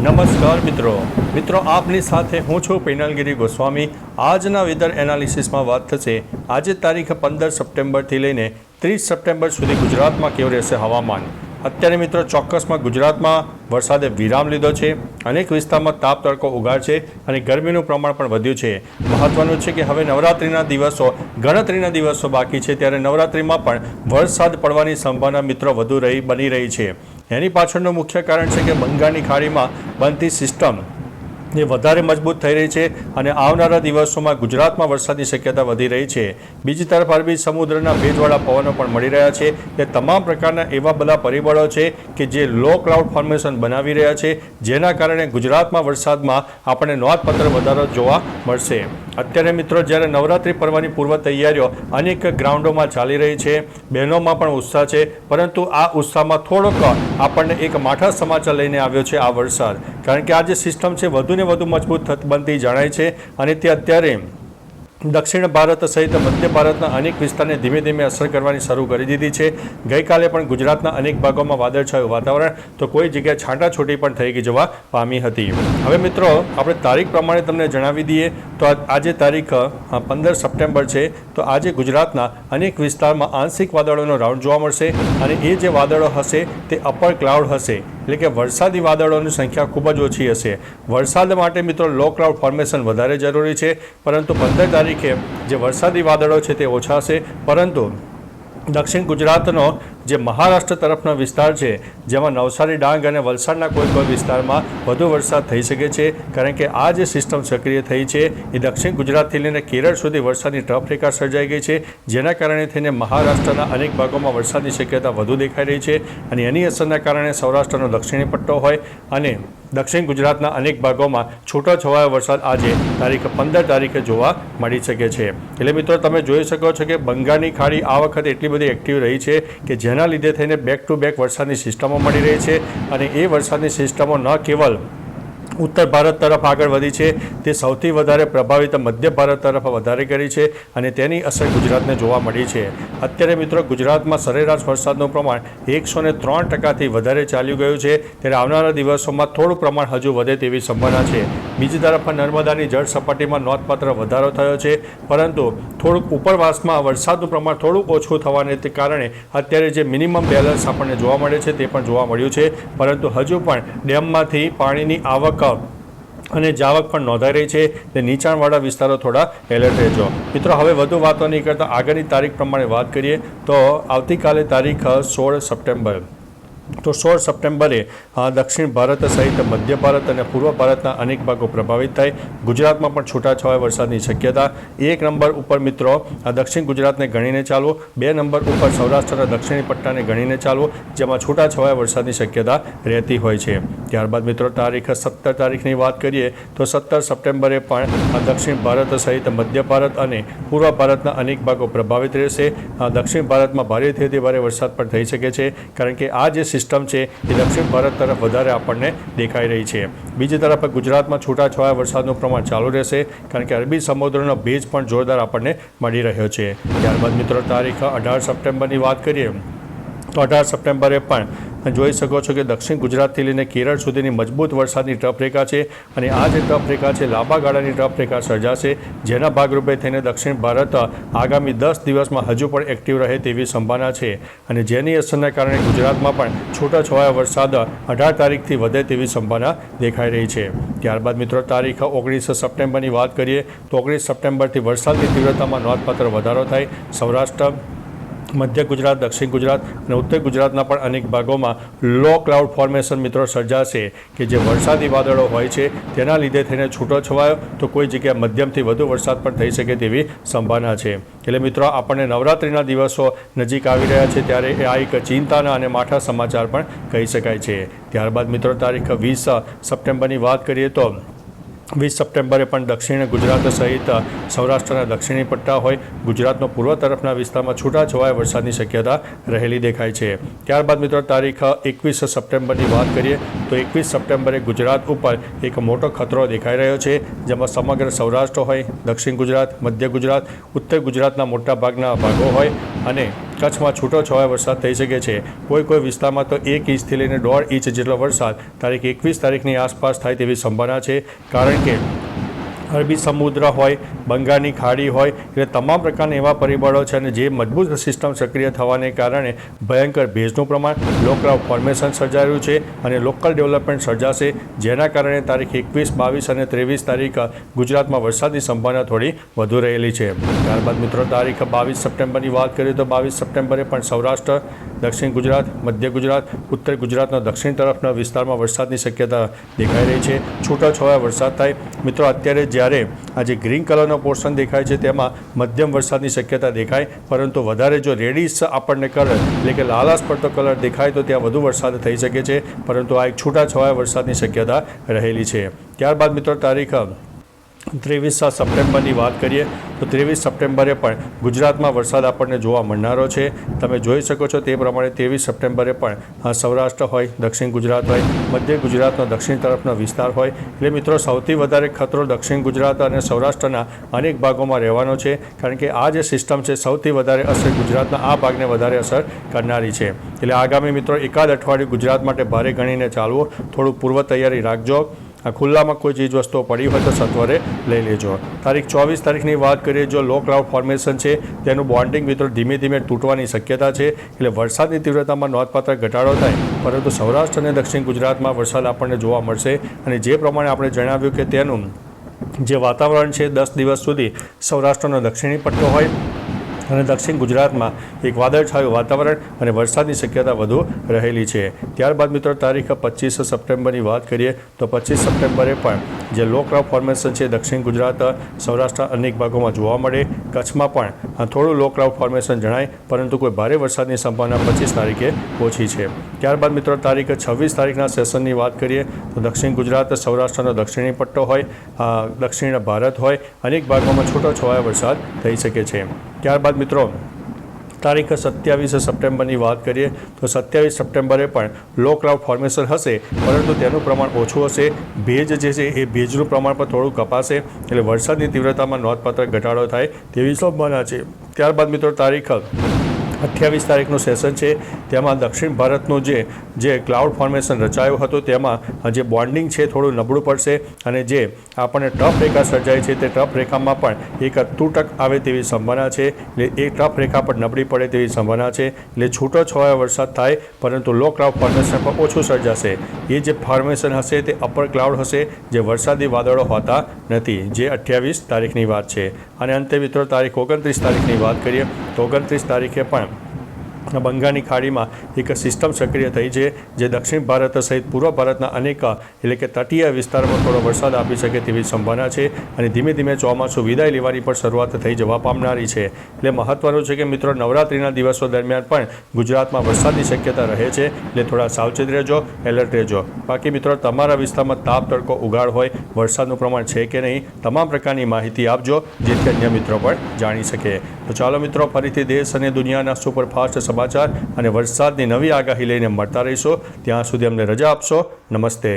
નમસ્કાર મિત્રો આપની સાથે હું છું પિનલગીરી ગોસ્વામી। આજના વેધર એનાલિસિસમાં વાત થશે આજે તારીખ 15 સપ્ટેમ્બરથી લઈને 30 સપ્ટેમ્બર સુધી ગુજરાતમાં કેવું રહેશે હવામાન। અત્યારે મિત્રો ચોક્કસમાં ગુજરાતમાં વરસાદે વિરામ લીધો છે, અનેક વિસ્તારમાં તાપ તડકો ઉગાર છે અને ગરમીનું પ્રમાણ પણ વધ્યું છે। મહત્વનું છે કે હવે નવરાત્રિના દિવસો ગણતરીના દિવસો બાકી છે, ત્યારે નવરાત્રિમાં પણ વરસાદ પડવાની સંભાવના મિત્રો વધુ બની રહી છે। એની પાછળનું મુખ્ય કારણ છે કે બંગાળની ખાડીમાં બનતી સિસ્ટમ એ વધારે મજબૂત થઈ રહી છે અને આવનારા દિવસોમાં ગુજરાતમાં વરસાદની શક્યતા વધી રહી છે। બીજી તરફ અરબી સમુદ્રના ભેજવાળા પવનો પણ મળી રહ્યા છે। એ તમામ પ્રકારના એવા બધા પરિબળો છે કે જે લો ક્લાઉડ ફોર્મેશન બનાવી રહ્યા છે, જેના કારણે ગુજરાતમાં વરસાદમાં આપણને નોંધપાત્ર વધારો જોવા મળશે। અત્યારે મિત્રો જ્યારે નવરાત્રિ પર્વની પૂર્વ તૈયારીઓ અનેક ગ્રાઉન્ડોમાં ચાલી રહી છે, બહેનોમાં પણ ઉત્સાહ છે, પરંતુ આ ઉત્સાહમાં થોડોક આપણને એક માઠા સમાચાર લઈને આવ્યો છે આ વરસાદ, કારણ કે આ જે સિસ્ટમ છે વધુને વધુ મજબૂત બનતી જણાય છે અને તે અત્યારે દક્ષિણ ભારત સહિત મધ્ય ભારતના અનેક વિસ્તારને ધીમે ધીમે અસર કરવાની શરૂ કરી દીધી છે। ગઈકાલે પણ ગુજરાતના અનેક ભાગોમાં વાદળછાયું વાતાવરણ તો કોઈ જગ્યાએ છાંટાછૂટી પણ થઈ ગઈ જોવા પામી હતી। હવે મિત્રો આપણે તારીખ પ્રમાણે તમને જણાવી દઈએ તો આજે તારીખ 15 સપ્ટેમ્બર છે, તો આજે ગુજરાતના અનેક વિસ્તારમાં આંશિક વાદળોનો રાઉન્ડ જોવા મળશે અને એ જે વાદળો હશે તે અપર ક્લાઉડ હશે, એટલે કે વરસાદી વાદળોની સંખ્યા ખૂબ જ ઓછી હશે। વરસાદ માટે મિત્રો લો ક્લાઉડ ફોર્મેશન વધારે જરૂરી છે, પરંતુ 15 તારીખે જે વરસાદી વાદળો છે તે ઓછા હશે, પરંતુ દક્ષિણ ગુજરાતનો જે મહારાષ્ટ્ર તરફનો વિસ્તાર છે, જેમાં નવસારી, ડાંગ અને વલસાડના કોઈ વિસ્તારમાં વધુ વરસાદ થઈ શકે છે, કારણ કે આ જે સિસ્ટમ સક્રિય થઈ છે એ દક્ષિણ ગુજરાતથી લઈને કેરળ સુધી વરસાદની ટફ રેખા સર્જાઈ ગઈ છે, જેના કારણે થઈને મહારાષ્ટ્રના અનેક ભાગોમાં વરસાદની શક્યતા વધુ દેખાઈ રહી છે અને એની અસરના કારણે સૌરાષ્ટ્રનો દક્ષિણી પટ્ટો હોય અને દક્ષિણ ગુજરાતના અનેક ભાગોમાં છૂટોછવાયો વરસાદ આજે તારીખ 15 તારીખે જોવા મળી શકે છે। એટલે મિત્રો તમે જોઈ શકો છો કે બંગાળની ખાડી આ વખતે એટલી બધી એક્ટિવ રહી છે કે જેના લીધે થઈને બેક ટુ બેક વરસાદની સિસ્ટમો મળી રહી છે અને એ વરસાદની સિસ્ટમો ન કેવલ ઉત્તર ભારત તરફ આગળ વધી છે, તે સૌથી વધારે પ્રભાવિત મધ્ય ભારત તરફ વધારે કરી છે અને તેની અસર ગુજરાતને જોવા મળી છે। અત્યારે મિત્રો ગુજરાતમાં સરેરાશ વરસાદનું પ્રમાણ 103%થી વધારે ચાલ્યું ગયું છે, ત્યારે આવનારા દિવસોમાં થોડું પ્રમાણ હજુ વધે તેવી સંભાવના છે। બીજી તરફ નર્મદાની જળ સપાટીમાં નોંધપાત્ર વધારો થયો છે, પરંતુ થોડુંક ઉપરવાસમાં વરસાદનું પ્રમાણ થોડુંક ઓછું થવાને તે કારણે અત્યારે જે મિનિમમ બેલેન્સ આપણને જોવા મળે છે તે પણ જોવા મળ્યું છે, પરંતુ હજુ પણ ડેમમાંથી પાણીની આવક અને જાવક પણ નોંધાઈ રહી છે, તે નીચાણવાળા વિસ્તારો થોડા એલર્ટ રહેજો। મિત્રો હવે વધુ વાતો નહીં કરતા આગળની તારીખ પ્રમાણે વાત કરીએ તો આવતીકાલે તારીખ 16 સપ્ટેમ્બર, તો 16 સપ્ટેમ્બરે દક્ષિણ ભારત સહિત મધ્ય ભારત અને પૂર્વ ભારતના અનેક ભાગો પ્રભાવિત થાય। ગુજરાતમાં પણ છૂટાછવાયા વરસાદની શક્યતા। 1 નંબર ઉપર મિત્રો દક્ષિણ ગુજરાતને ગણીને ચાલવું, 2 નંબર ઉપર સૌરાષ્ટ્રના દક્ષિણી પટ્ટાને ગણીને ચાલવું, જેમાં છૂટાછવાયા વરસાદની શક્યતા રહેતી હોય છે। ત્યારબાદ મિત્રો તારીખ 17 તારીખની વાત કરીએ તો 17 સપ્ટેમ્બરે પણ દક્ષિણ ભારત સહિત મધ્ય ભારત અને પૂર્વ ભારતના અનેક ભાગો પ્રભાવિત રહેશે। દક્ષિણ ભારતમાં ભારેથી ભારે વરસાદ પણ થઈ શકે છે, કારણ કે આ જે સિસ્ટમ છે એ દક્ષિણ ભારત તરફ વધારે આપણને દેખાઈ રહી છે। બીજી તરફ ગુજરાતમાં છૂટાછવાયા વરસાદનું પ્રમાણ ચાલુ રહેશે, કારણ કે અરબી સમુદ્રનો ભેજ પણ જોરદાર આપણને મળી રહ્યો છે। ત્યારબાદ મિત્રો તારીખ 18 સપ્ટેમ્બરની વાત કરીએ તો 18 સપ્ટેમ્બરે પણ જોઈ શકો છો કે દક્ષિણ ગુજરાતથી લઈને કેરળ સુધીની મજબૂત વરસાદની ટફ રેખા છે અને આ જે ટફ રેખા છે લાંબા ગાળાની ટફ રેખા સર્જાશે, જેના ભાગરૂપે થઈને દક્ષિણ ભારત આગામી 10 દિવસમાં હજુ પણ એક્ટિવ રહે તેવી સંભાવના છે અને જેની અસરના કારણે ગુજરાતમાં પણ છૂટાછવાયા વરસાદ 18 તારીખથી વધે તેવી સંભાવના દેખાઈ રહી છે। ત્યારબાદ મિત્રો તારીખ 19 સપ્ટેમ્બરની વાત કરીએ તો 19 સપ્ટેમ્બરથી વરસાદની તીવ્રતામાં નોંધપાત્ર વધારો થાય। સૌરાષ્ટ્ર, મધ્ય ગુજરાત, દક્ષિણ ગુજરાત અને ઉત્તર ગુજરાતના પણ અનેક ભાગોમાં લો ક્લાઉડ ફોર્મેશન મિત્રો સર્જાશે કે જે વરસાદી વાદળો હોય છે તેના લીધે થઈને છૂટોછવાયો તો કોઈ જગ્યાએ મધ્યમથી વધુ વરસાદ પણ થઈ શકે તેવી સંભાવના છે। એટલે મિત્રો આપણને નવરાત્રિના દિવસો નજીક આવી રહ્યા છે, ત્યારે આ એક ચિંતાના અને માઠા સમાચાર પણ કહી શકાય છે। ત્યારબાદ મિત્રો તારીખ 20 સપ્ટેમ્બરની વાત કરીએ તો 20 સપ્ટેમ્બરે પણ દક્ષિણ ગુજરાત સહિત સૌરાષ્ટ્રના દક્ષિણી પટ્ટા હોય ગુજરાતનો પૂર્વ તરફના વિસ્તારમાં છૂટાછવાયા વરસાદની શક્યતા રહેલી દેખાય છે। ત્યારબાદ મિત્રો તારીખ 21 સપ્ટેમ્બરની વાત કરીએ તો 21 સપ્ટેમ્બરે ગુજરાત ઉપર એક મોટો ખતરો દેખાઈ રહ્યો છે, જેમાં સમગ્ર સૌરાષ્ટ્ર હોય, દક્ષિણ ગુજરાત, મધ્ય ગુજરાત, ઉત્તર ગુજરાતના મોટા ભાગના ભાગો હોય અને કચ્છમાં છૂટોછવાયો વરસાદ થઈ શકે છે. કોઈ વિસ્તારમાં તો 1 ઇંચથી લઈને 1.5 ઇંચ જેટલો વરસાદ તારીખ 21 તારીખની આસપાસ થાય તેવી સંભાવના છે. કારણ કે અરબી સમુદ્ર હોય, બંગાળની ખાડી હોય, એટલે તમામ પ્રકારના એવા પરિબળો છે અને જે મજબૂત સિસ્ટમ સક્રિય થવાને કારણે ભયંકર ભેજનું પ્રમાણ, લો ક્લાઉડ ફોર્મેશન સર્જાયું છે અને લોકલ ડેવલપમેન્ટ સર્જાશે, જેના કારણે તારીખ 21, 22 અને 23 તારીખ ગુજરાતમાં વરસાદની સંભાવના થોડી વધુ રહેલી છે. ત્યારબાદ મિત્રો તારીખ 22 સપ્ટેમ્બરની વાત કરીએ તો 22 સપ્ટેમ્બરે પણ સૌરાષ્ટ્ર, દક્ષિણ ગુજરાત, મધ્ય ગુજરાત, ઉત્તર ગુજરાતના દક્ષિણ તરફના વિસ્તારમાં વરસાદની શક્યતા દેખાઈ રહી છે. છૂટાછવાયા વરસાદ થાય. મિત્રો અત્યારે જ્યારે આ જે ગ્રીન કલરનો પોર્શન દેખાય છે તેમાં મધ્યમ વરસાદની શક્યતા દેખાય, પરંતુ વધારે જો રેડિશ આપણને કલર એટલે કે લાલાશ પડતો કલર દેખાય તો ત્યાં વધુ વરસાદ થઈ શકે છે, પરંતુ આ એક છૂટાછવાયા વરસાદની શક્યતા રહેલી છે. ત્યારબાદ મિત્રો તારીખ 23 સપ્ટેમ્બરની વાત કરીએ તો 23 સપ્ટેમ્બરે પણ ગુજરાતમાં વરસાદ આપણને જોવા મળનારો છે. તમે જોઈ શકો છો તે પ્રમાણે 23 સપ્ટેમ્બરે પણ સૌરાષ્ટ્ર હોય, દક્ષિણ ગુજરાત હોય, મધ્ય ગુજરાતનો દક્ષિણ તરફનો વિસ્તાર હોય, એટલે મિત્રો સૌથી વધારે ખતરો દક્ષિણ ગુજરાત અને સૌરાષ્ટ્રના અનેક ભાગોમાં રહેવાનો છે. કારણ કે આ જે સિસ્ટમ છે સૌથી વધારે અસર ગુજરાતના આ ભાગને વધારે અસર કરનારી છે. એટલે આગામી મિત્રો એકાદ અઠવાડિયું ગુજરાત માટે ભારે ગણીને ચાલવું. થોડું પૂર્વ તૈયારી રાખજો. આ ખુલ્લામાં કોઈ ચીજ વસ્તુઓ પડી હોય તો સત્વરે લઈ લેજો. તારીખ 24 તારીખની વાત કરીએ, જો લો ક્લાઉડ ફોર્મેશન છે તેનું બોન્ડિંગ મિત્રો ધીમે ધીમે તૂટવાની શક્યતા છે, એટલે વરસાદની તીવ્રતામાં નોંધપાત્ર ઘટાડો થાય, પરંતુ સૌરાષ્ટ્ર અને દક્ષિણ ગુજરાતમાં વરસાદ આપણને જોવા મળશે. અને જે પ્રમાણે આપણે જણાવ્યું કે તેનું જે વાતાવરણ છે 10 દિવસ સુધી સૌરાષ્ટ્રનો દક્ષિણી પટ્ટો હોય અને દક્ષિણ ગુજરાતમાં એક વાદળછાયું વાતાવરણ અને વરસાદની શક્યતા વધુ રહેલી છે. ત્યારબાદ મિત્રો તારીખ 25 સપ્ટેમ્બરની વાત કરીએ તો 25 સપ્ટેમ્બરે પણ જે લો ક્લાઉડ ફોર્મેશન છે દક્ષિણ ગુજરાત, સૌરાષ્ટ્ર અનેક ભાગોમાં જોવા મળે. કચ્છમાં પણ થોડું લો ક્લાઉડ ફોર્મેશન જણાય, પરંતુ કોઈ ભારે વરસાદની સંભાવના 25 તારીખે ઓછી છે. ત્યારબાદ મિત્રો તારીખ 26 તારીખના સેશનની વાત કરીએ તો દક્ષિણ ગુજરાત, સૌરાષ્ટ્રનો દક્ષિણી પટ્ટો હોય, દક્ષિણ ભારત હોય, અનેક ભાગોમાં છૂટોછવાયો વરસાદ થઈ શકે છે. ત્યારબાદ મિત્રો તારીખ 27 સપ્ટેમ્બરની વાત કરીએ તો 27 સપ્ટેમ્બરે પણ લો ક્લાઉડ ફોર્મેશન હશે, પરંતુ તેનું પ્રમાણ ઓછું હશે. ભેજ જે છે એ ભેજનું પ્રમાણ પણ થોડું કપાશે, એટલે વરસાદની તીવ્રતામાં નોંધપાત્ર ઘટાડો થાય તેવી સંભાવના છે. ત્યારબાદ મિત્રો તારીખ 28 તારીખનું સેશન છે, તેમાં દક્ષિણ ભારતનું જે ક્લાઉડ ફોર્મેશન રચાયું હતું તેમાં જે બોન્ડિંગ છે થોડું નબળું પડશે, અને જે આપણને ટફ રેખા સર્જાય છે તે ટફ રેખામાં પણ એક તૂટક આવે તેવી સંભાવના છે. એટલે એ ટફ રેખા પર નબળી પડે તેવી સંભાવના છે. એટલે છૂટો છવાયો વરસાદ થાય, પરંતુ લો ક્લાઉડ ફોર્મેશન પર ઓછું સર્જાશે. એ જે ફોર્મેશન હશે તે અપર ક્લાઉડ હશે, જે વરસાદી વાદળો હોતા નથી, જે 28 તારીખની વાત છે. અને અંતે મિત્રો તારીખ 29 તારીખની વાત કરીએ તો 29 તારીખે પણ બંગાળની ખાડીમાં એક સિસ્ટમ સક્રિય થઈ છે, જે દક્ષિણ ભારત સહિત પૂર્વ ભારતના અનેક એટલે કે તટીય વિસ્તારોમાં થોડો વરસાદ આપી શકે તેવી સંભાવના છે. અને ધીમે ધીમે ચોમાસું વિદાય લેવાની પણ શરૂઆત થઈ જવા પામનારી છે. એટલે મહત્વનું છે કે મિત્રો નવરાત્રિના દિવસો દરમિયાન પણ ગુજરાતમાં વરસાદની શક્યતા રહે છે, એટલે થોડા સાવચેત રહેજો, એલર્ટ રહેજો. બાકી મિત્રો તમારા વિસ્તારમાં તાપ, તડકો, ઉઘાડ હોય, વરસાદનું પ્રમાણ છે કે નહીં, તમામ પ્રકારની માહિતી આપજો, જેથી અન્ય મિત્રો પણ જાણી શકે. તો ચાલો મિત્રો, ફરીથી દેશ અને દુનિયાના સુપરફાસ્ટ સમાચાર અને વરસાદની નવી આગાહી લઈને મળતા રહીશું. ત્યાં સુધી અમને રજા આપશો. નમસ્તે.